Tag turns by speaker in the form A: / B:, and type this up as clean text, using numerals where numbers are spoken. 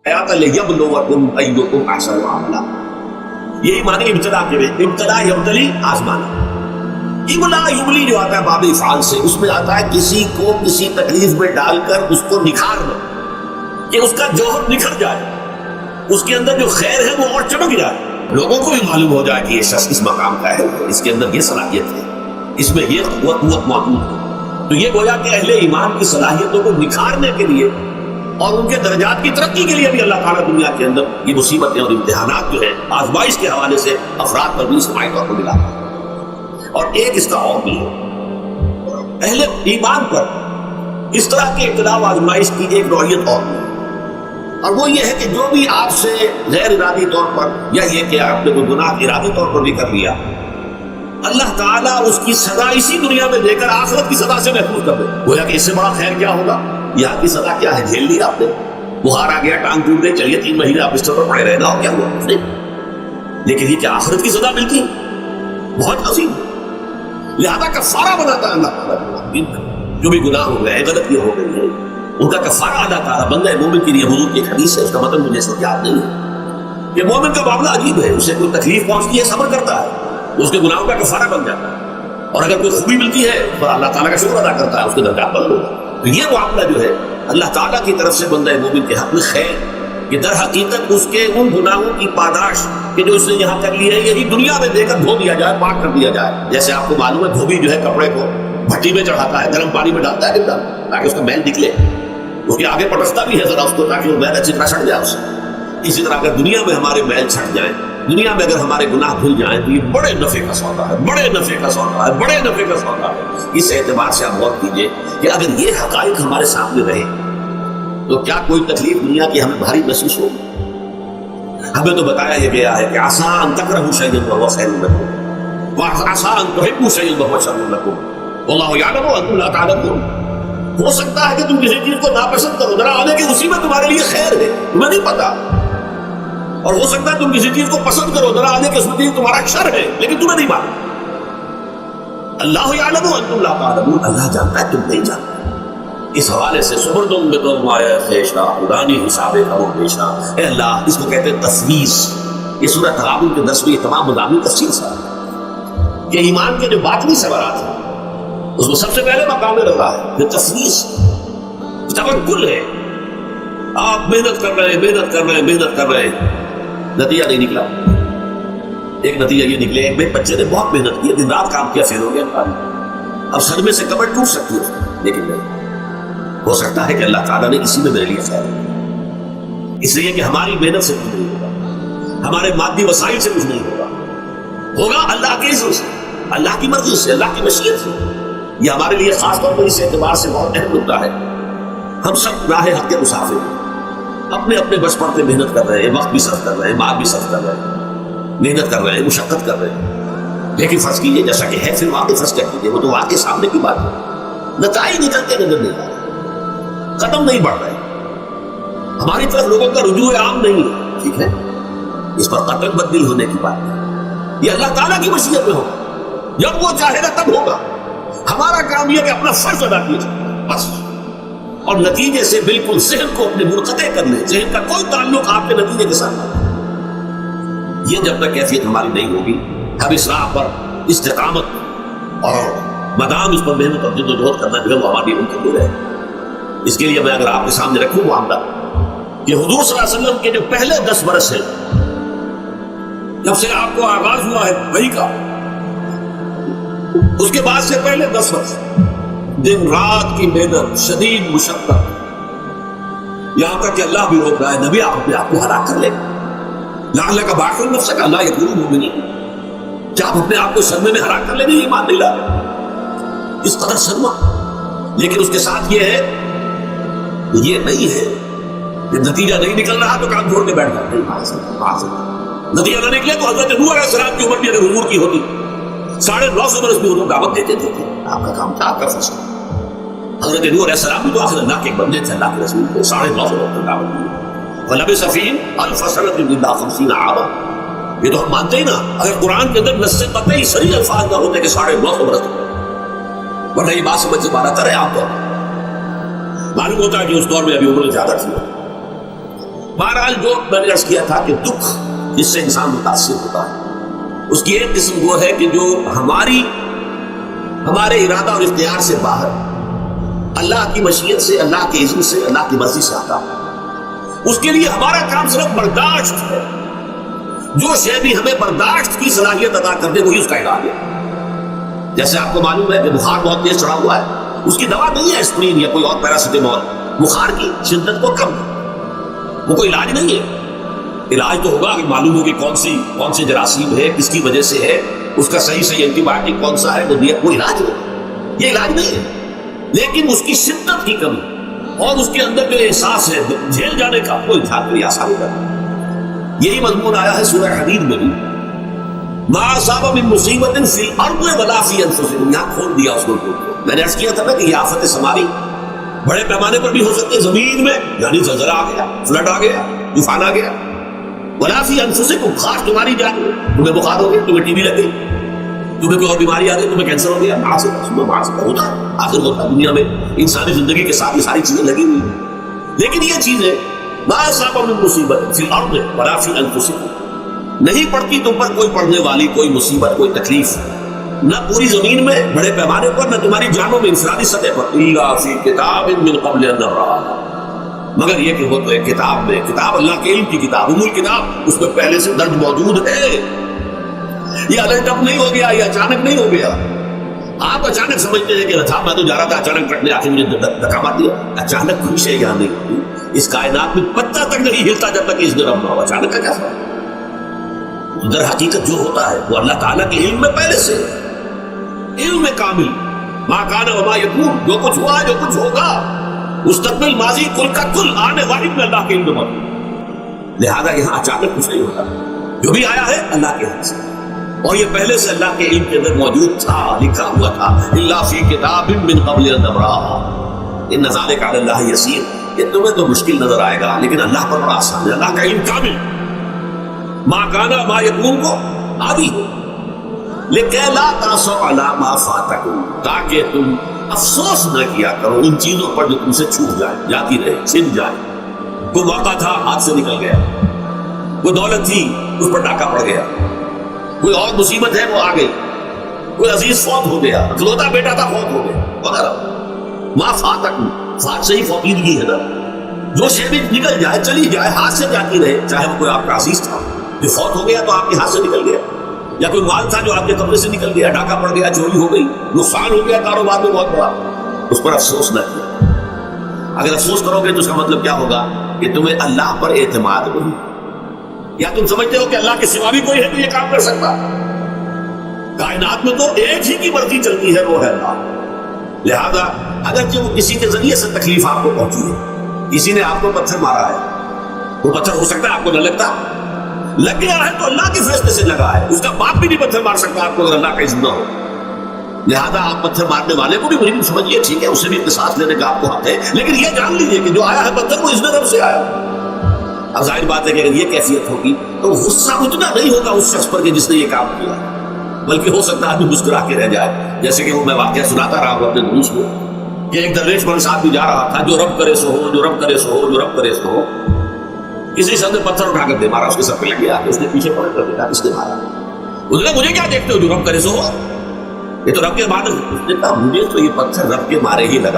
A: لِيَبْلُوَكُمْ أَيُّكُمْ أَحْسَنُ عَمَلًا. یہ ایمان کی ابتدا کے ابتدا یبتلی آزمانا. ابلا یبلی جو آتا ہے باب افعال سے، اس میں آتا ہے کسی کو کسی تکلیف میں ڈال کر اس کو نکھارنا، کہ اس کا جوہر نکھر جائے، اس کے اندر جو خیر ہے وہ اور چمک جائے، لوگوں کو بھی معلوم ہو جائے کہ یہ شخص اس مقام کا ہے، اس کے اندر یہ صلاحیت ہے، اس میں یہ قوت موجود ہے. تو یہ گویا کہ اہل ایمان کی صلاحیتوں کو نکھارنے کے لیے اور ان کے درجات کی ترقی کے لیے بھی اللہ تعالیٰ دنیا کے اندر یہ مصیبتیں اور امتحانات جو ہیں آزمائش کے حوالے سے افراد پر بھی اجتماعی طور پر ملا. اور ایک اس کا اور بھی ہے، اہل ایمان پر اس طرح کے ابتلا و آزمائش کی ایک نوعیت اور بھی ہے، اور وہ یہ ہے کہ جو بھی آپ سے غیر ارادی طور پر یا یہ کہ آپ نے کوئی گناہ ارادی طور پر بھی کر لیا، اللہ تعالیٰ اس کی سزا اسی دنیا میں دے کر آخرت کی سزا سے محفوظ کر دے. گویا کہ اس سے بڑا خیر کیا ہوگا؟ یہاں کی سزا کیا ہے؟ جھیل لی آپ نے، بخار آ گیا، ٹانگ ٹوٹ گئی، چلیے 3 مہینے آپ بستر پر پڑے رہنا، اور کیا ہوا نہیں. لیکن یہ کیا آخرت کی سزا ملتی؟ بہت عظیم. لہذا کفارہ بناتا ہے اللہ تعالیٰ، جو بھی گناہ ہو گئے، غلطیاں ہو گئی ہیں، ان کا کفارہ ادا کرا بندہ مومن کے لیے. حضور کی ایک حدیث ہے، اس کا مطلب مجھے اس وقت یاد نہیں ہے، کہ مومن کا معاملہ عجیب ہے، اسے کوئی تکلیف پہنچتی ہے صبر کرتا ہے، اس کے گناہوں کا کفارہ بن جاتا ہے، اور اگر کوئی خوبی ملتی ہے تو اللہ تعالیٰ کا شکر ادا کرتا ہے، اس کے درجات بلند ہوگا. تو یہ معاملہ جو ہے اللہ تعالیٰ کی طرف سے بندہ مومن کے حق میں خیر، کہ در حقیقت اس کے ان گناہوں کی پاداش کہ جو اس نے یہاں کر لی ہے، یہی دنیا میں دے کر دھو دیا جائے، پاک کر دیا جائے. جیسے آپ کو معلوم ہے دھوبی جو ہے کپڑے کو بھٹی میں چڑھاتا ہے، گرم پانی میں ڈالتا ہے کتنا تاکہ اس کا میل نکلے، اس کے آگے پٹکتا بھی ہے ذرا اس کو تاکہ وہ میل اچھی طرح چھٹ جائے اس سے. اسی طرح اگر دنیا میں ہمارے میل چھٹ جائیں، دنیا میں اگر ہمارے گناہ دھل جائیں، تو یہ بڑے نفع کا سودا ہے، بڑے نفع کا سودا ہے، بڑے نفع کا سودا ہے. اس اعتبار سے آپ غور کیجئے کہ اگر یہ حقائق ہمارے سامنے رہے تو کیا کوئی تکلیف دنیا کی ہمیں بھاری محسوس ہوگی؟ ہمیں تو بتایا یہ گیا ہے کہ عسیٰ ان تکرہوا شیئا وہو خیر لکم وعسیٰ ان تحبوا شیئا وہو شر لکم واللہ یعلم وانتم لا تعلمون. ہو سکتا ہے کہ تم کسی چیز کو ناپسند کرو، ذرا آنے کی اسی میں تمہارے لیے خیر ہے، تمہیں نہیں پتا، اور ہو سکتا ہے تم کسی چیز کو پسند کرو، ذرا آنے کی اس میں تمہارا شر ہے لیکن تمہیں نہیں معلوم. اللہ یعلم وانتم لا تعلمون، اللہ جانتا ہے تم نہیں جانتے. اس حوالے سے سبردم بتم آیا خیشہ خدانی حساب کرو پیشہ. اے اللہ، اس کو کہتے ہیں تفویض. یہ سورہ تغابن کے 10ویں تمام مضامین تفصیل سے کہ ایمان کے جو باطنی ثمرات ہیں اس میں سب سے پہلے مقام میں رہا ہے کہ تفویض، توکل ہے. آپ محنت کر رہے ہیں، محنت کر رہے ہیں، محنت کر رہے ہیں، نتیجہ نہیں نکلا. ایک نتیجہ یہ نکلے، ایک بچے نے بہت محنت کی، دن رات کام کیا، فیل ہو گیا، اب صدمے سے کمر ٹوٹ سکتی ہے، لیکن نہیں. ہو سکتا ہے کہ اللہ تعالیٰ نے اسی میں میرے لیے خیر ہے، اس لیے کہ ہماری محنت سے کچھ نہیں ہوگا، ہمارے مادی وسائل سے کچھ نہیں ہوگا، ہوگا اللہ کے عزم سے، اللہ کی مرضی سے، اللہ کی مشیت سے. یہ ہمارے لیے خاص طور پر اس اعتبار سے بہت اہم نکتہ ہے. ہم سب راہ حق کے مسافر ہیں، اپنے اپنے بس پڑتے محنت کر رہے ہیں، وقت بھی صرف کر رہے ہیں، مال بھی صرف کر رہے ہیں، محنت کر رہے ہیں، مشقت کر رہے ہیں. لیکن فرض کیجیے جیسا کہ ہے، پھر واقع فرض کیا کیجیے، وہ تو واقع سامنے کی بات ہے، نتائج نکلتے نظر نہیں آ رہے، قدم نہیں بڑھ رہے، ہماری طرف لوگوں کا رجوع عام نہیں ہے. ٹھیک ہے، اس پر قطعاً بدل ہونے کی بات ہے، یہ اللہ تعالیٰ کی مشیت میں ہوگا، جب وہ چاہے گا تب ہوگا. ہمارا کام یہ کہ اپنا فرض ادا کیجیے بس، اور نتیجے سے بالکل ذہن کو اپنے منقطع کر لیں، ذہن کا کوئی تعلق آپ کے نتیجے کے ساتھ نہیں. یہ جب تک کیفیت ہماری نہیں ہوگی، ہم اس راہ پر استقامت اور مدام اس پر محنت اور جدوجہد کرنا جو ہے وہ ہماری ممکن نہیں رہے. اس کے لیے میں اگر آپ کے سامنے رکھوں معاملہ کہ حضور صلی اللہ علیہ وسلم کے جو پہلے 10 برس ہیں، جب سے آپ کو آغاز ہوا ہے وحی کا، اس کے بعد سے پہلے 10 برس دن رات کی محنت، شدید مشقت، یہاں تک کہ اللہ بھی روک رہا ہے نبی آپ اپنے آپ کو ہلاک کر لیں، لعلک باخع نفسک الا یکونوا مؤمنین، کیا آپ اپنے آپ کو صدمے میں ہلاک کر لیں گے ایمان نہیں لا؟ اس قدر صدمہ. لیکن اس کے ساتھ یہ ہے، یہ نہیں ہے کہ نتیجہ نہیں نکل رہا تو کام چھوڑ کے بیٹھ جاتے ہیں. نتیجہ نہ نکلے تو حضرت نوح علیہ السلام کی عمر بھی اگر حضور کی ہوتی 950 برس میں حضور دعوت دیتے تھے، آپ کا کام تھا، آپ کا فصل. حضرت نوح علیہ السلام بھی تو آخر اللہ کے بندے تھے، اللہ کے رسول تھے، 950 برس تک دعوت دی. وَلَبِثَ فِيهِمْ أَلْفَ سَنَةٍ إِلَّا 50 عَامًا. یہ تو ہم مانتے ہی نا، اگر قرآن کے اندر نص قطعی صریح الفاظ نہ ہوتے کہ 950 برس تک، ورنہ یہ بات سمجھ سے باہر ہے. عام طور پر معلوم ہوتا ہے کہ اس دور میں ابھی عمر زیادہ تھی. بہرحال جو میں نے عرض کیا تھا کہ دکھ جس سے انسان متاثر ہوتا ہے اس کی ایک قسم وہ ہے کہ جو ہمارے ارادہ اور اختیار سے باہر اللہ کی مشیت سے، اللہ کے اذن سے، اللہ کی مرضی سے آتا ہے، اس کے لیے ہمارا کام صرف برداشت ہے۔ جو شے بھی ہمیں برداشت کی صلاحیت عطا کر دے وہی اس کا علاج ہے۔ جیسے آپ کو معلوم ہے کہ بخار بہت تیز چڑھا ہوا ہے، اس کی دوا نہیں ہے اسپرین یا کوئی اور پیراسیٹامول بخار کی شدت کو کم، وہ کوئی علاج نہیں ہے۔ علاج تو ہوگا کہ معلوم ہوگی کون سی جراثیم ہے، کس کی وجہ سے ہے، اس کا صحیح اینٹی بایوٹک کون سا ہے، وہ علاج ہے، یہ علاج نہیں ہے۔ لیکن اس کی شدت کی کمی اور اس کے اندر جو احساس ہے جھیل جانے کا، وہ انسان کے لیے آسان ہوگا۔ یہی مضمون آیا ہے سورہ حدید میں بھی، ما اصاب من مصیبت فی الارض ولا فی انفسکم، یہاں کھول دیا اس کو۔ میں نے عرض کیا تھا نا کہ یہ آفت سماوی بڑے پیمانے پر بھی ہو سکتے ہیں، زمین میں یعنی زلزلہ آ گیا، فلڈ آ گیا، طوفان آ گیا، ولا فی انفسکم، خاص تمہاری جان میں، تمہیں بخار ہو گیا، تمہیں ٹی بی لگ گئی، تمہیں کوئی اور بیماری آ گئی، تمہیں کینسر ہو گیا، ہوتا آخر ہوتا دنیا میں انسانی زندگی کے ساتھ یہ ساری چیزیں لگی ہوئی ہیں۔ لیکن یہ چیز ہے ما اصاب من مصیبت فی الارض ولا فی انفسکم، نہیں پڑتی تم پر کوئی پڑنے والی کوئی مصیبت، کوئی تکلیف، نہ پوری زمین میں بڑے پیمانے پر، نہ تمہاری جانوں میں انفرادی سطح پر، الا فی کتاب من قبل ان نبرأها، مگر یہ کہ وہ تو ایک کتاب میں، کتاب اللہ کے علم کی کتاب، ام الکتاب، اس میں پہلے سے درج موجود ہے۔ یہ الرٹ اپ نہیں ہو گیا، یہ اچانک نہیں ہو گیا۔ آپ اچانک سمجھتے ہیں کہ اچھا میں تو جا رہا تھا، اچانک ٹرک نے آ کے مجھے دھکا مار دیا۔ اچانک خوش ہے یا نہیں؟ اس کائنات میں پتہ تک نہیں ہلتا جب تک اس درم نہ ہو، اچانک کا کیا فرق؟ در حقیقت جو ہوتا ہے وہ اللہ تعالیٰ کے علم میں پہلے سے، علم کامل، ما کان وما یکون، جو کچھ ہوا جو کچھ ہوگا، مستقبل، ماضی، کل کا کل آنے والی میں اللہ کے علم میں، لہذا یہاں اچانک کچھ نہیں ہوتا، جو بھی آیا ہے اللہ کے ہاتھ سے، اور یہ پہلے سے اللہ کے علم کے اندر موجود تھا، لکھا ہوا تھا، الا فی کتاب من قبل ان نبرأها، ان ذلک علی اللہ یسیر، یہ تمہیں تو مشکل نظر آئے گا لیکن اللہ پر بڑا آسان ہے، اللہ کا علم کامل، ما کانا ما یکون کو عادی ہو، لکہ لا تاسوا علی ما فاتکم، تاکہ تم افسوس نہ کیا کرو ان چیزوں پر جو تم سے چھوٹ جائے، جاتی رہے، چھن جائے۔ کوئی موقع تھا ہاتھ سے نکل گیا، کوئی دولت تھی اس پر ڈاکہ پڑ گیا، کوئی اور مصیبت ہے وہ آ گئی، کوئی عزیز فوت ہو گیا، اکلوتا بیٹا تھا فوت ہو گیا، وغیرہ۔ ما فاتکم، فات سے ہی فوتیدگی ہے نا، جو شے بھی نکل جائے، چلی جائے، ہاتھ سے جاتی رہے، چاہے وہ کوئی آپ کا عزیز تھا جو فوت ہو گیا تو آپ کے ہاتھ سے نکل گیا، یا کوئی مال تھا جو آپ کے قبضے سے نکل گیا، ڈاکہ پڑ گیا، چوری ہو گئی، نقصان ہو گیا کاروبار میں بہت بڑا، اس پر افسوس نہ کیا۔ اگر افسوس کرو گے تو اس کا مطلب کیا ہوگا کہ تمہیں اللہ پر اعتماد نہیں، یا تم سمجھتے ہو کہ اللہ کے سوا بھی کوئی ہے جو یہ کام کر سکتا؟ کائنات میں تو ایک ہی کی مرضی چلتی ہے، وہ ہے اللہ۔ لہذا اگرچہ وہ کسی کے ذریعے سے تکلیف آپ کو پہنچی ہے، کسی نے آپ کو پتھر مارا ہے، وہ پتھر ہو سکتا ہے آپ کو نہ لگتا، لگ گیا ہے تو اللہ کے فیصلے سے لگا ہے، اس کا باپ بھی نہیں پتھر مار سکتا آپ کو اگر اللہ کا اذن نہ ہو۔ لہذا آپ پتھر مارنے والے کو بھی مجرم سمجھیے، ٹھیک ہے، اسے بھی قصاص لینے کا آپ کو حق ہے، لیکن یہ جان لیجیے کہ جو آیا ہے پتھر وہ اذن رب سے آیا۔ اب ظاہر بات ہے کہ اگر یہ کیفیت ہوگی تو غصہ اتنا نہیں ہوگا اس شخص پر کہ جس نے یہ کام کیا، بلکہ ہو سکتا ہے آدمی مسکرا کے رہ جائے، جیسے کہ وہ میں واقعہ سناتا رہا ہوں اپنے دروس کو کہ ایک درویش پر ساتھ بھی جا رہا تھا، جو رب کرے سو ہو، جو رب کرے سو ہو، جو رب کرے سو ہو، کسی شخص نے پتھر اٹھا کر دے مارا، اس کے سر پہ لگ گیا، اس نے پیچھے پڑھ کر دیکھا کس نے مارا، اس نے مجھے کیا دیکھتے ہو، جو رب کرے سو ہو، یہ تو رب کے مارے، اس نے کہا مجھے تو یہ پتھر رب کے مارے ہی لگا۔